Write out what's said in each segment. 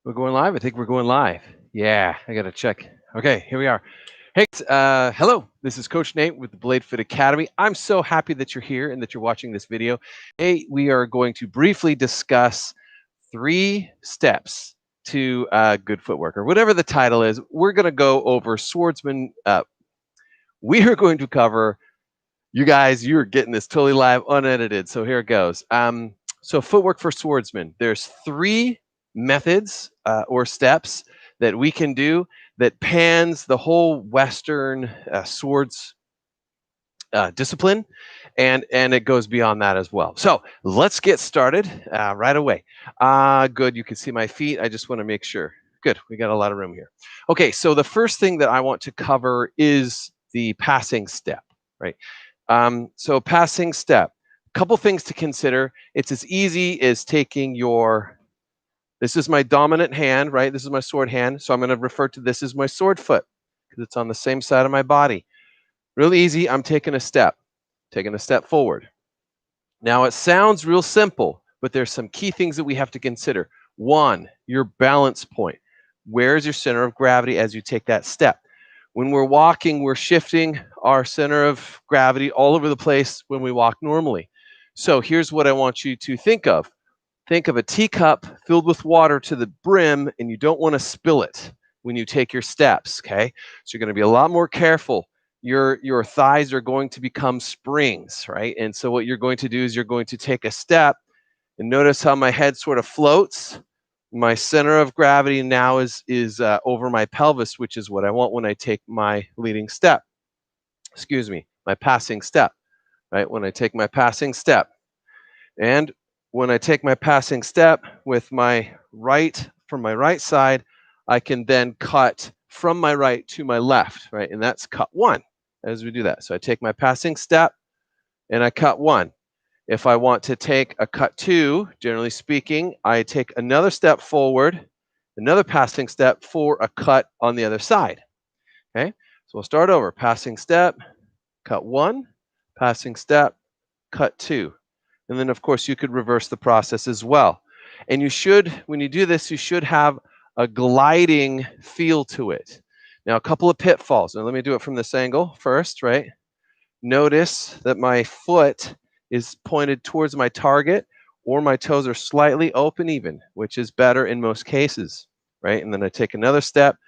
We're going live? I think we're going live. Yeah, I got to check. Okay, here we are. Hey, hello. This is Coach Nate with the Blade Fit Academy. I'm so happy that you're here and that you're watching this video. Hey, we are going to briefly discuss 3 steps to good footwork, or whatever the title is. We're going to go over Swordsmen. We are going to cover, you guys, you're getting this totally live, unedited. So here it goes. So footwork for swordsmen. There's 3 methods or steps that we can do that pans the whole Western swords discipline, and it goes beyond that as well. So let's get started right away. Good, you can see my feet. I just want to make sure. Good, we got a lot of room here. Okay, so the first thing that I want to cover is the passing step, right? So passing step, a couple things to consider. It's as easy as taking this is my dominant hand, right? This is my sword hand. So I'm going to refer to this as my sword foot because it's on the same side of my body. Real easy. I'm taking a step forward. Now it sounds real simple, but there's some key things that we have to consider. 1, your balance point. Where's your center of gravity as you take that step? When we're walking, we're shifting our center of gravity all over the place when we walk normally. So here's what I want you to think of. Think of a teacup filled with water to the brim, and you don't want to spill it when you take your steps, okay? So you're going to be a lot more careful. Your thighs are going to become springs, right? And so what you're going to do is you're going to take a step, and notice how my head sort of floats. My center of gravity now is over my pelvis, which is what I want when I take my leading step. Excuse me, my passing step, right? When I take my passing step. And when I take my passing step with my right, from my right side, I can then cut from my right to my left, right? And that's cut 1 as we do that. So I take my passing step and I cut 1. If I want to take a cut 2, generally speaking, I take another step forward, another passing step for a cut on the other side. Okay, so we'll start over. Passing step, cut 1, passing step, cut 2. And then, of course, you could reverse the process as well. And you should, when you do this, you should have a gliding feel to it. Now, a couple of pitfalls. Now, let me do it from this angle first, right? Notice that my foot is pointed towards my target, or my toes are slightly open even, which is better in most cases, right? And then I take another step.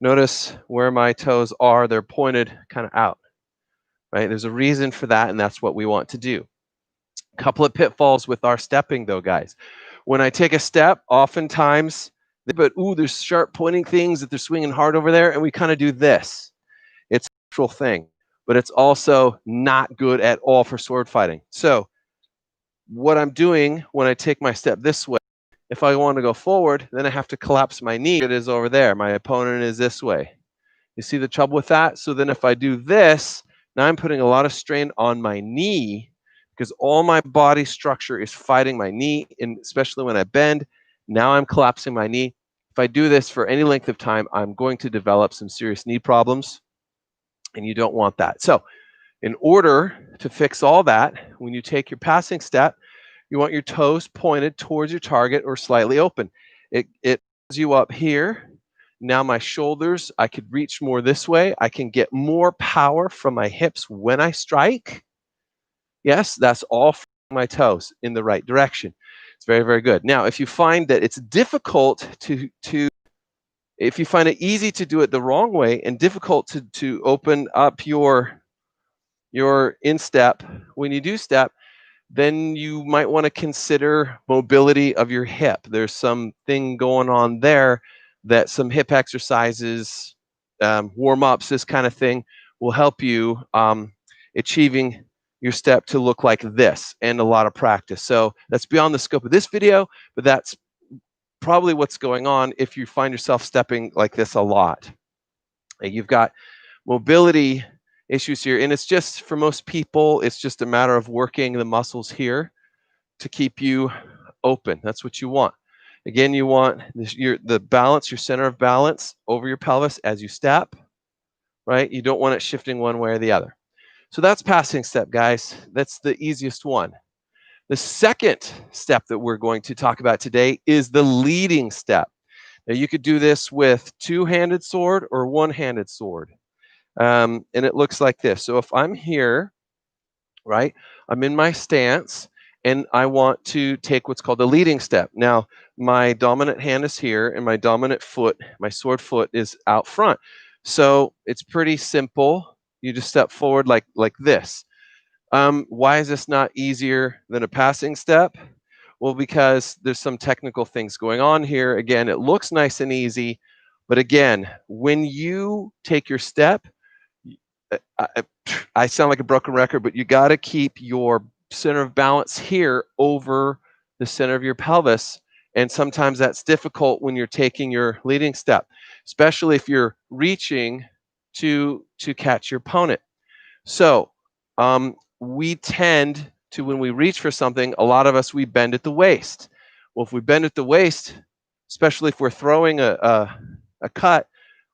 Notice where my toes are, they're pointed kind of out, right? There's a reason for that, and that's what we want to do. A couple of pitfalls with our stepping, though, guys. When I take a step, oftentimes, there's sharp pointing things that they're swinging hard over there, and we kind of do this. It's a natural thing, but it's also not good at all for sword fighting. So what I'm doing when I take my step this way, if I want to go forward, then I have to collapse my knee. It is over there. My opponent is this way. You see the trouble with that? So then if I do this, now I'm putting a lot of strain on my knee because all my body structure is fighting my knee, and especially when I bend, now I'm collapsing my knee. If I do this for any length of time, I'm going to develop some serious knee problems, and you don't want that. So in order to fix all that, when you take your passing step, you want your toes pointed towards your target or slightly open. It pulls you up here. Now my shoulders, I could reach more this way. I can get more power from my hips when I strike. Yes, that's all from my toes in the right direction. It's very, very good. Now, if you find that it's difficult if you find it easy to do it the wrong way and difficult to open up your instep when you do step, then you might want to consider mobility of your hip. There's something going on there that some hip exercises, warm-ups, this kind of thing will help you achieving your step to look like this, and a lot of practice. So that's beyond the scope of this video, but that's probably what's going on if you find yourself stepping like this a lot. You've got mobility issues here, and it's just, for most people, it's just a matter of working the muscles here to keep you open. That's what you want. Again, you want the balance, your center of balance over your pelvis as you step, right? You don't want it shifting one way or the other. So that's passing step, guys. That's the easiest one. The second step that we're going to talk about today is the leading step. Now you could do this with two-handed sword or one-handed sword. And it looks like this. So if I'm here, right, I'm in my stance and I want to take what's called a leading step. Now, my dominant hand is here and my dominant foot, my sword foot is out front. So it's pretty simple. You just step forward like this. Why is this not easier than a passing step? Well, because there's some technical things going on here. Again, it looks nice and easy, but again, when you take your step, I, I sound like a broken record, but you got to keep your center of balance here over the center of your pelvis. And sometimes that's difficult when you're taking your leading step, especially if you're reaching to catch your opponent. So we tend to, when we reach for something, a lot of us, we bend at the waist. Well, if we bend at the waist, especially if we're throwing a cut,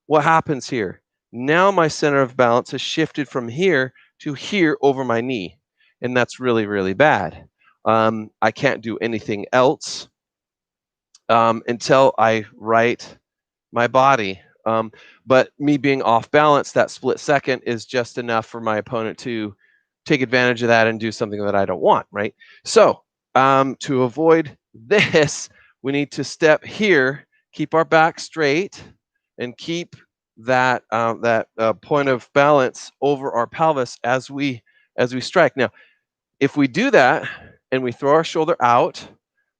what happens here? Now my center of balance has shifted from here to here over my knee, and that's really, really bad. I can't do anything else until I right my body. But me being off balance, that split second is just enough for my opponent to take advantage of that and do something that I don't want, right? So to avoid this, we need to step here, keep our back straight, and keep that point of balance over our pelvis as we strike. Now, if we do that and we throw our shoulder out,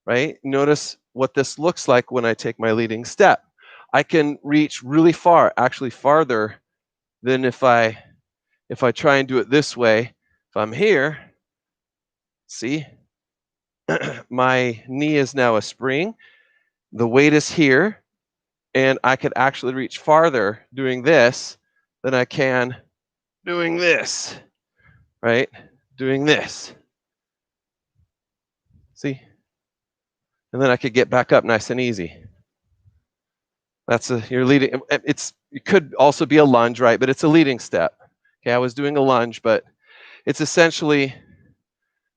right? Notice what this looks like when I take my leading step. I can reach really far, actually farther than if I try and do it this way. If I'm here, see, my knee is now a spring. The weight is here, and I could actually reach farther doing this than I can doing this, right? Doing this. See? And then I could get back up nice and easy. That's you're leading. It could also be a lunge, right? But it's a leading step. Okay, I was doing a lunge, but it's essentially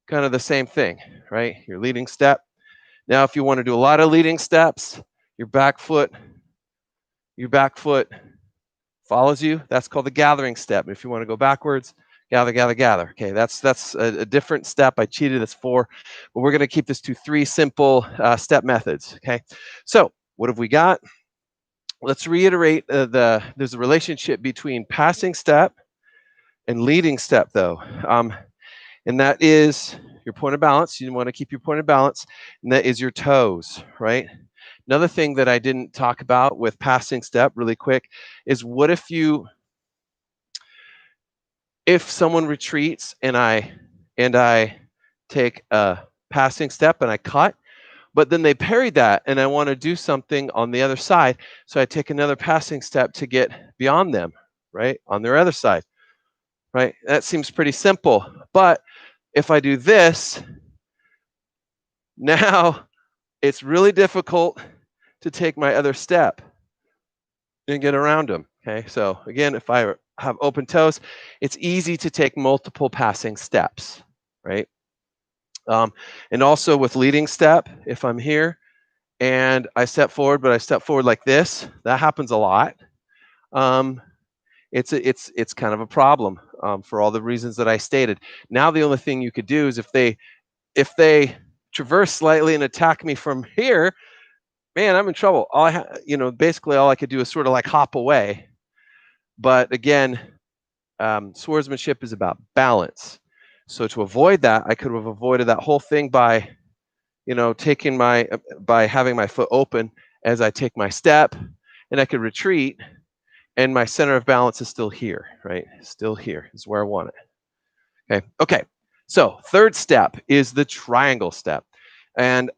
kind of the same thing, right? Your leading step. Now, if you want to do a lot of leading steps, your back foot follows you. That's called the gathering step. If you want to go backwards, gather, gather, gather. Okay, that's a different step. I cheated. It's 4, but we're going to keep this to 3 simple step methods. Okay, so what have we got? Let's reiterate there's a relationship between passing step and leading step, though, and that is your point of balance. You want to keep your point of balance, and that is your toes, right? Another thing that I didn't talk about with passing step really quick is what if someone retreats and I take a passing step and I cut, but then they parried that and I want to do something on the other side, so I take another passing step to get beyond them, right, on their other side, right? That seems pretty simple, but if I do this, now it's really difficult to take my other step and get around them. Okay, so again, if I have open toes, it's easy to take multiple passing steps, right? And also with leading step, if I'm here and I step forward, but I step forward like this, that happens a lot. It's kind of a problem for all the reasons that I stated. Now the only thing you could do is if they traverse slightly and attack me from here, man, I'm in trouble. Basically all I could do is sort of like hop away. But again, swordsmanship is about balance. So to avoid that, I could have avoided that whole thing by, by having my foot open as I take my step, and I could retreat, and my center of balance is still here, right? Still here is where I want it. Okay. So third step is the triangle step, and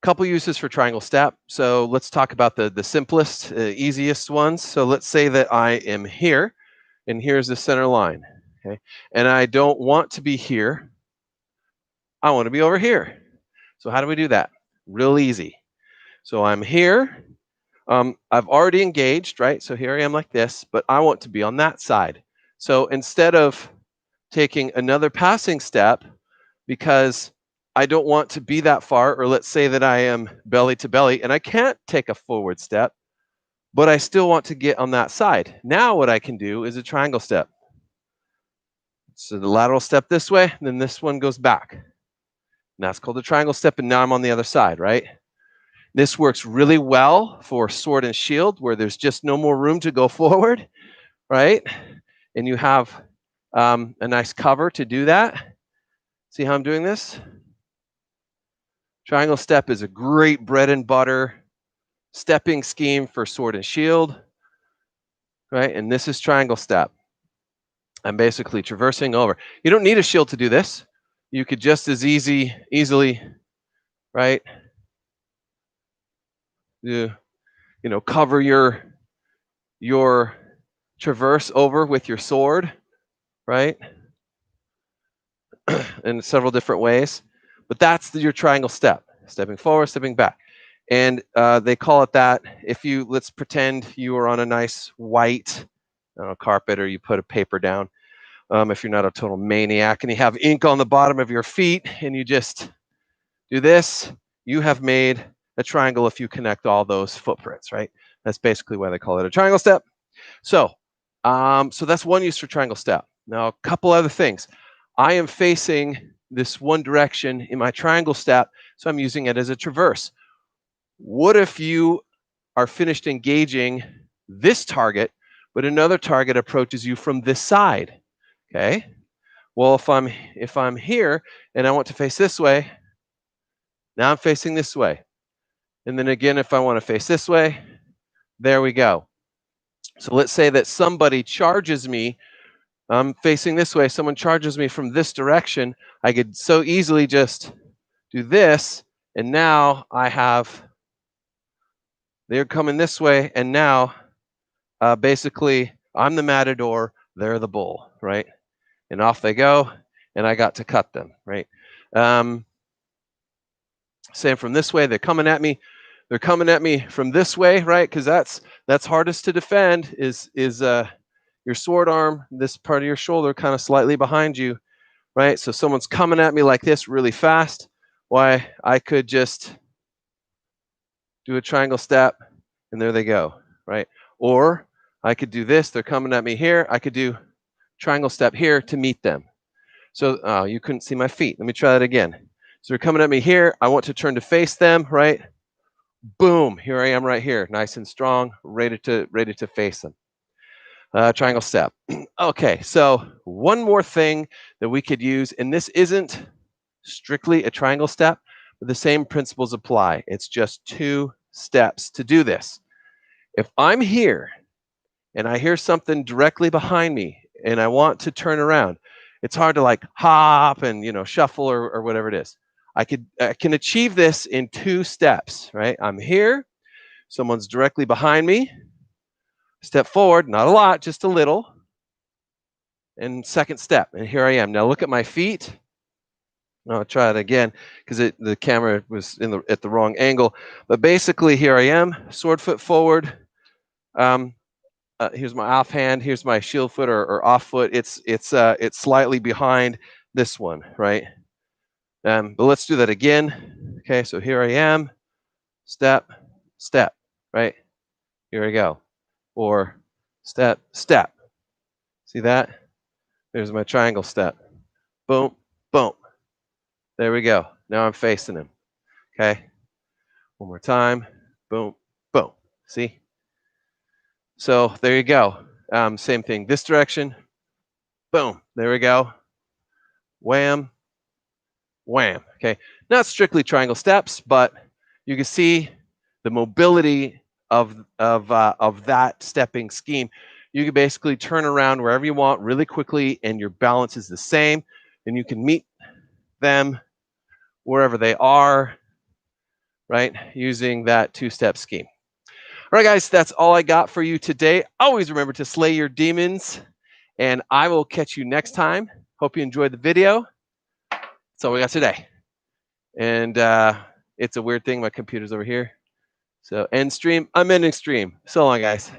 couple uses for triangle step. So let's talk about the simplest, easiest ones. So let's say that I am here, and here's the center line, okay? And I don't want to be here. I want to be over here. So how do we do that? Real easy. So I'm here. I've already engaged, right? So here I am like this, but I want to be on that side. So instead of taking another passing step, because I don't want to be that far, or let's say that I am belly to belly and I can't take a forward step, but I still want to get on that side. Now what I can do is a triangle step. So the lateral step this way, then this one goes back. And that's called a triangle step, and now I'm on the other side, right? This works really well for sword and shield, where there's just no more room to go forward, right? And you have a nice cover to do that. See how I'm doing this? Triangle step is a great bread and butter stepping scheme for sword and shield, right? And this is triangle step. I'm basically traversing over. You don't need a shield to do this. You could just as easily, right? Cover your traverse over with your sword, right? In several different ways. But that's your triangle step, stepping forward, stepping back. And they call it that. If you, let's pretend you are on a nice white carpet, or you put a paper down. If you're not a total maniac and you have ink on the bottom of your feet and you just do this, you have made a triangle if you connect all those footprints, right? That's basically why they call it a triangle step. So that's one use for triangle step. Now, a couple other things. I am facing this one direction in my triangle step, so I'm using it as a traverse. What if you are finished engaging this target, but another target approaches you from this side? Okay. Well, if I'm here and I want to face this way, now I'm facing this way. And then again, if I want to face this way, there we go. So let's say that somebody charges me. I'm facing this way. Someone charges me from this direction. I could so easily just do this. And now they're coming this way. And now basically I'm the matador. They're the bull, right? And off they go. And I got to cut them, right? Same from this way. They're coming at me. They're coming at me from this way, right? Because that's hardest to defend is your sword arm, this part of your shoulder kind of slightly behind you, right? So someone's coming at me like this really fast. Why, I could just do a triangle step and there they go, right? Or I could do this. They're coming at me here. I could do triangle step here to meet them. So you couldn't see my feet. Let me try that again. So they're coming at me here. I want to turn to face them, right? Boom, here I am right here, nice and strong, ready to face them. Triangle step. Okay, so one more thing that we could use, and this isn't strictly a triangle step, but the same principles apply. It's just 2 steps to do this. If I'm here and I hear something directly behind me and I want to turn around, it's hard to like hop and shuffle or whatever it is. I can achieve this in 2 steps, right? I'm here, someone's directly behind me, step forward, not a lot, just a little, and second step, and here I am. Now look at my feet. I'll try it again because the camera was at the wrong angle. But basically, here I am, sword foot forward. Here's my off hand. Here's my shield foot or off foot. It's slightly behind this one, right? But let's do that again. Okay, so here I am, step, step, right? Here I go. Or step, step. See that? There's my triangle step. Boom, boom. There we go. Now I'm facing him. Okay. One more time. Boom, boom. See? So there you go. Same thing. This direction. Boom. There we go. Wham, wham. Okay. Not strictly triangle steps, but you can see the mobility of that stepping scheme. You can basically turn around wherever you want really quickly, and your balance is the same, and you can meet them wherever they are, right? Using that 2-step scheme. All right, guys, that's all I got for you today. Always remember to slay your demons, and I will catch you next time. Hope you enjoyed the video. That's all we got today. And it's a weird thing. My computer's over here. So end stream. I'm ending stream. So long, guys.